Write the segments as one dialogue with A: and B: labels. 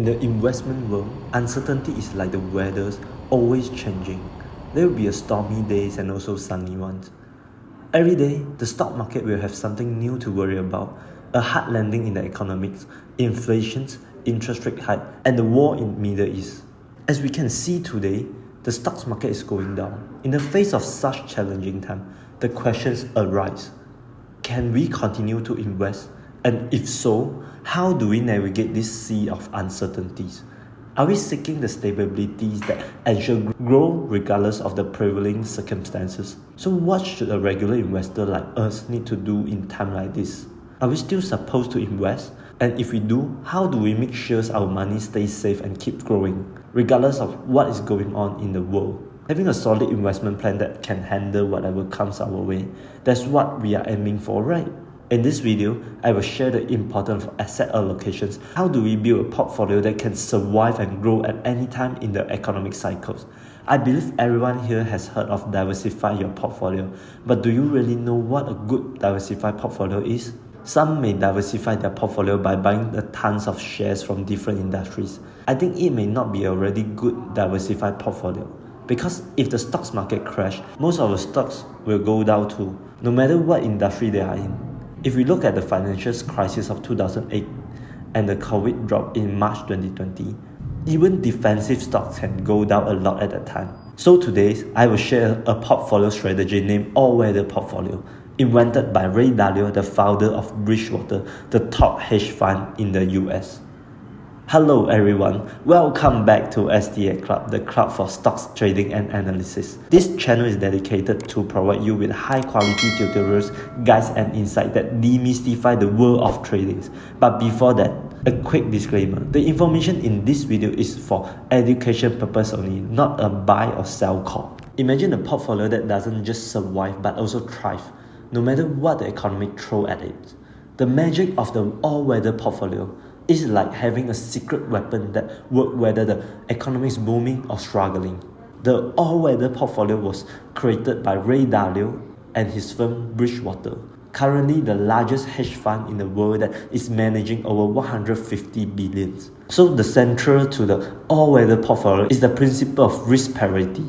A: In the investment world, uncertainty is like the weather's always changing. There will be a stormy days and also sunny ones. Every day, the stock market will have something new to worry about. A hard landing in the economics, inflation, interest rate hike, and the war in Middle East. As we can see today, the stock market is going down. In the face of such challenging time, the questions arise. Can we continue to invest? And if so, how do we navigate this sea of uncertainties? Are we seeking the stabilities that ensure growth regardless of the prevailing circumstances? So what should a regular investor like us need to do in time like this? Are we still supposed to invest? And if we do, how do we make sure our money stays safe and keeps growing, regardless of what is going on in the world? Having a solid investment plan that can handle whatever comes our way, that's what we are aiming for, right? In this video, I will share the importance of asset allocations. How do we build a portfolio that can survive and grow at any time in the economic cycles? I believe everyone here has heard of diversify your portfolio, but do you really know what a good diversified portfolio is? Some may diversify their portfolio by buying the tons of shares from different industries. I think it may not be a really good diversified portfolio, because if the stock market crash, most of the stocks will go down too, no matter what industry they are in. If we look at the financial crisis of 2008 and the COVID drop in March 2020, even defensive stocks can go down a lot at that time. So today, I will share a portfolio strategy named All-Weather Portfolio, invented by Ray Dalio, the founder of Bridgewater, the top hedge fund in the US. Hello everyone, welcome back to STA Club, the club for stocks trading and analysis. This channel is dedicated to provide you with high quality tutorials, guides and insights that demystify the world of trading. But before that, a quick disclaimer. The information in this video is for education purpose only, not a buy or sell call. Imagine a portfolio that doesn't just survive but also thrive, no matter what the economy throws at it. The magic of the all-weather portfolio is like having a secret weapon that works whether the economy is booming or struggling. The all-weather portfolio was created by Ray Dalio and his firm Bridgewater, currently the largest hedge fund in the world that is managing over 150 billion. So the central to the all-weather portfolio is the principle of risk parity.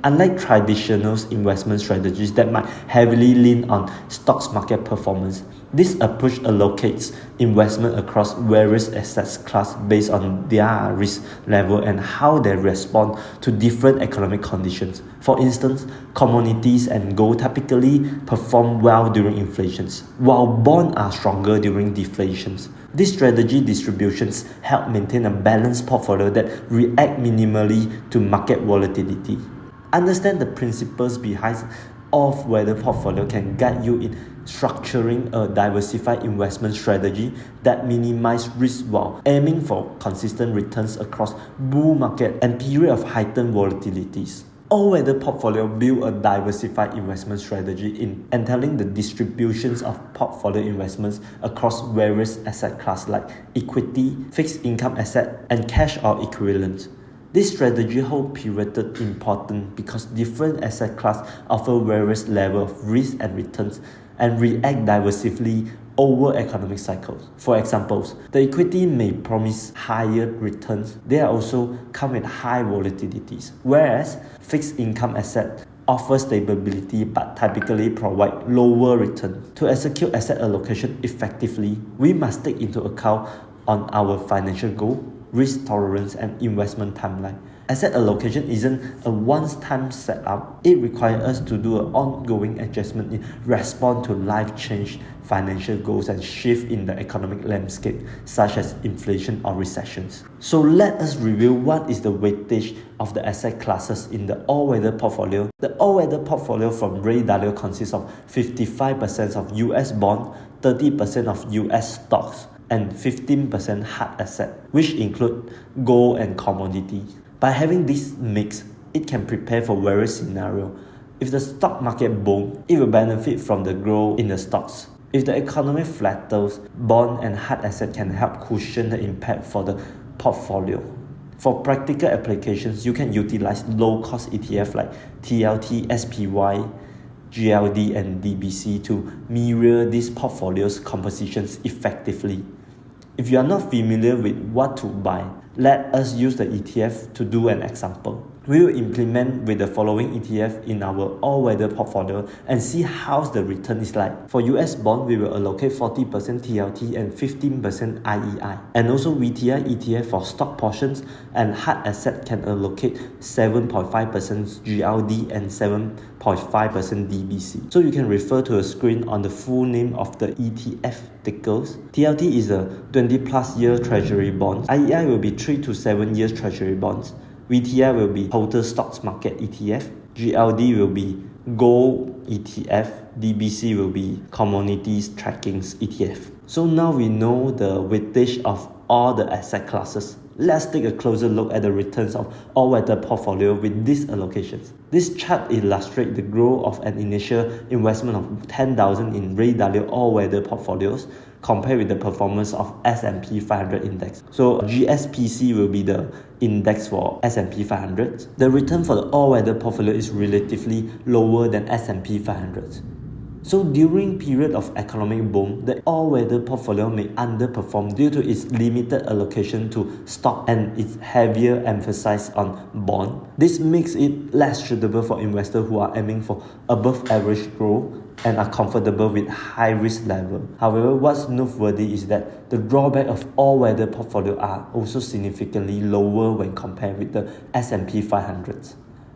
A: Unlike traditional investment strategies that might heavily lean on stock market performance, this approach allocates investment across various asset classes based on their risk level and how they respond to different economic conditions. For instance, commodities and gold typically perform well during inflations, while bonds are stronger during deflations. These strategy distributions help maintain a balanced portfolio that reacts minimally to market volatility. Understand the principles behind all-weather portfolio can guide you in structuring a diversified investment strategy that minimizes risk while aiming for consistent returns across bull market and period of heightened volatilities. All-weather portfolio build a diversified investment strategy in entailing the distributions of portfolio investments across various asset classes like equity, fixed income asset, and cash or equivalent. This strategy holds pivotal importance because different asset classes offer various levels of risk and returns and react diversifully over economic cycles. For example, the equity may promise higher returns. They also come with high volatilities, whereas fixed income assets offer stability but typically provide lower returns. To execute asset allocation effectively, we must take into account on our financial goal, risk tolerance, and investment timeline. Asset allocation isn't a one-time setup. It requires us to do an ongoing adjustment in response to life change, financial goals, and shift in the economic landscape, such as inflation or recessions. So let us review what is the weightage of the asset classes in the all-weather portfolio. The all-weather portfolio from Ray Dalio consists of 55% of US bonds, 30% of US stocks, and 15% hard asset, which include gold and commodities. By having this mix, it can prepare for various scenarios. If the stock market booms, it will benefit from the growth in the stocks. If the economy flattens, bond and hard asset can help cushion the impact for the portfolio. For practical applications, you can utilize low-cost ETF like TLT, SPY, GLD, and DBC to mirror these portfolios' compositions effectively. If you are not familiar with what to buy, let us use the ETF to do an example. We will implement with the following ETF in our all-weather portfolio and see how the return is like. For US bond, we will allocate 40% TLT and 15% IEI. And also VTI ETF for stock portions, and hard asset can allocate 7.5% GLD and 7.5% DBC. So you can refer to a screen on the full name of the ETF tickers. TLT is a 20 plus year treasury bonds. IEI will be 3 to 7 years treasury bonds. VTI will be total stocks market ETF. GLD will be gold ETF. DBC will be commodities tracking ETF. So now we know the weightage of all the asset classes. Let's take a closer look at the returns of all-weather portfolio with these allocations. This chart illustrates the growth of an initial investment of 10,000 in Ray Dalio all-weather portfolios compared with the performance of S&P 500 index. So GSPC will be the index for S&P 500. The return for the all-weather portfolio is relatively lower than S&P 500. So during period of economic boom, the all-weather portfolio may underperform due to its limited allocation to stock and its heavier emphasis on bond. This makes it less suitable for investors who are aiming for above average growth and are comfortable with high risk level. However, what's noteworthy is that the drawback of all-weather portfolio are also significantly lower when compared with the S&P 500.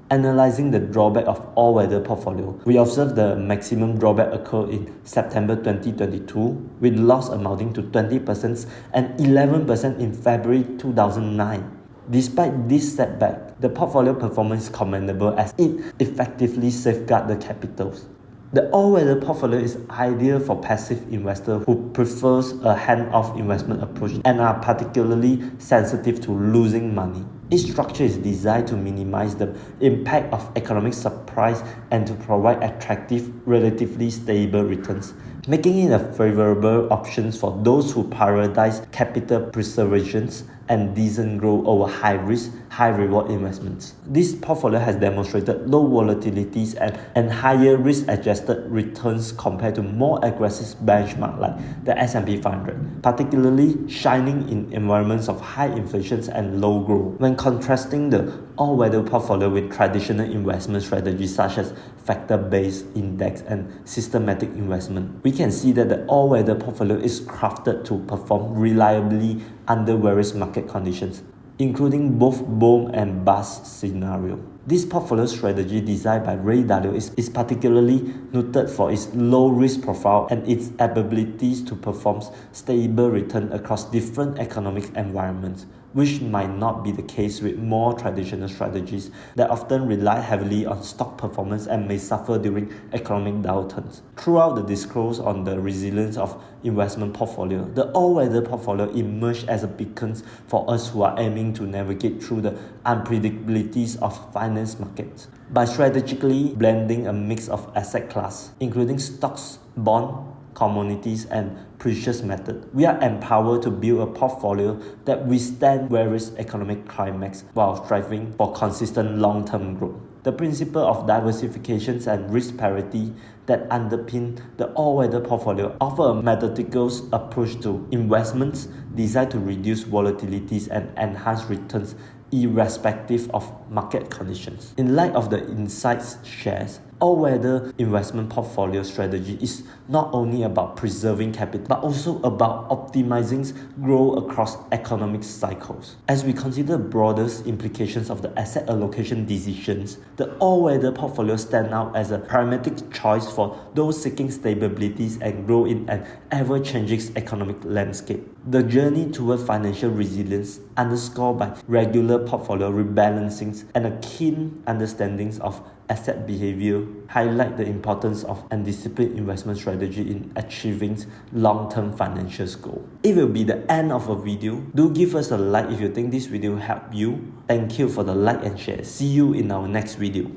A: Analyzing the drawback of all-weather portfolio, we observe the maximum drawback occurred in September 2022 with loss amounting to 20% and 11% in February 2009. Despite this setback, the portfolio performance is commendable as it effectively safeguards the capitals. The all-weather portfolio is ideal for passive investors who prefers a hand-off investment approach and are particularly sensitive to losing money. Its structure is designed to minimize the impact of economic surprise and to provide attractive, relatively stable returns, making it a favorable option for those who prioritize capital preservation and decent growth over high-risk, high-reward investments. This portfolio has demonstrated low volatilities and higher risk-adjusted returns compared to more aggressive benchmarks like the S&P 500, particularly shining in environments of high inflation and low growth. When contrasting the all-weather portfolio with traditional investment strategies such as factor-based index and systematic investment, we can see that the all-weather portfolio is crafted to perform reliably under various market conditions, including both boom and bust scenario. This portfolio strategy designed by Ray Dalio is particularly noted for its low risk profile and its abilities to perform stable return across different economic environments, which might not be the case with more traditional strategies that often rely heavily on stock performance and may suffer during economic downturns. Throughout the discourse on the resilience of investment portfolio, the all-weather portfolio emerged as a beacon for us who are aiming to navigate through the unpredictabilities of finance markets. By strategically blending a mix of asset class, including stocks, bonds, commodities, and precious metals, we are empowered to build a portfolio that withstands various economic climates while striving for consistent long-term growth. The principle of diversification and risk parity that underpin the all-weather portfolio offer a methodical approach to investments designed to reduce volatilities and enhance returns irrespective of market conditions. In light of the insights shared, all-weather investment portfolio strategy is not only about preserving capital but also about optimizing growth across economic cycles. As we consider broader implications of the asset allocation decisions, the all-weather portfolio stands out as a pragmatic choice for those seeking stability and growth in an ever-changing economic landscape. The journey toward financial resilience, underscored by regular portfolio rebalancing and a keen understanding of asset behavior, highlight the importance of a disciplined investment strategy in achieving long-term financial goals. It will be the end of a video. Do give us a like if you think this video helped you. Thank you for the like and share. See you in our next video.